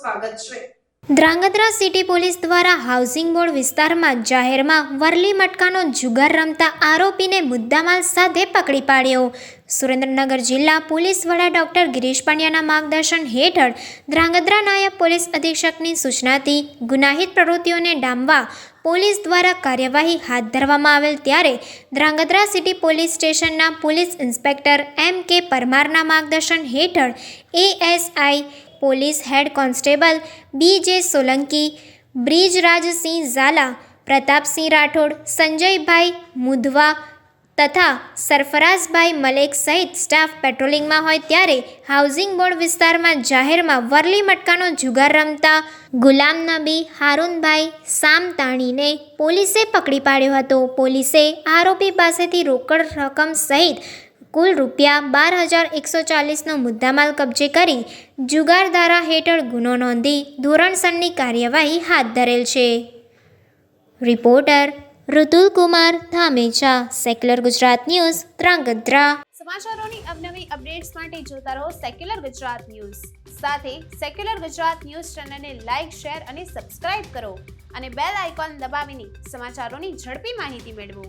સ્વાગત છે। Dhrangadhra city police દ્વારા હાઉસિંગ બોર્ડ વિસ્તારમાં જાહેરમાં વરલી મટકાનો જુગાર રમતા આરોપીને મુદ્દામાલ સાથે પકડી પાડ્યો। સુરેન્દ્રનગર જિલ્લા પોલીસ વડા ડોક્ટર ગિરીશ પાંડ્યાના માર્ગદર્શન હેઠળ ધ્રાંગધ્રા નાયબ પોલીસ અધિક્ષકની સૂચનાથી ગુનાહિત પ્રવૃત્તિઓને ડામવા પોલીસ દ્વારા કાર્યવાહી હાથ ધરવામાં આવેલ ત્યારે ધ્રાંગધ્રા સિટી પોલીસ સ્ટેશનના પોલીસ ઇન્સ્પેક્ટર M.K. પરમારના માર્ગદર્શન હેઠળ ASI police head constable B.J. Solanki, Brijrajsinh Jhala, Pratapsinh Rathod, Sanjaybhai Mudhva તથા સરફરાઝભાઈ મલેક સહિત સ્ટાફ પેટ્રોલિંગમાં હોય ત્યારે હાઉસિંગ બોર્ડ વિસ્તારમાં જાહેરમાં વરલી મટકાનો જુગાર રમતા ગુલામ નબી હારૂનભાઈ સામતાણીને પોલીસે પકડી પાડ્યો હતો। પોલીસે આરોપી પાસેથી રોકડ રકમ સહિત કુલ ₹12,140નો મુદ્દામાલ કબજે કરી જુગાર ધારા હેઠળ ગુનો નોંધી ધોરણસરની કાર્યવાહી હાથ ધરેલ છે। Reporter Rutul Kumar Dhamecha, secular Gujarat news, Dhrangadhra. સમાચારોની અવનવી અપડેટ્સ માટે જોતા રહો સેક્યુલર ગુજરાત ન્યૂઝ। સાથે સેક્યુલર ગુજરાત ન્યૂઝ ચેનલને લાઇક, શેર અને સબસ્ક્રાઇબ કરો અને બેલ આઇકોન દબાવીને સમાચારોની ઝડપી માહિતી મેળવો।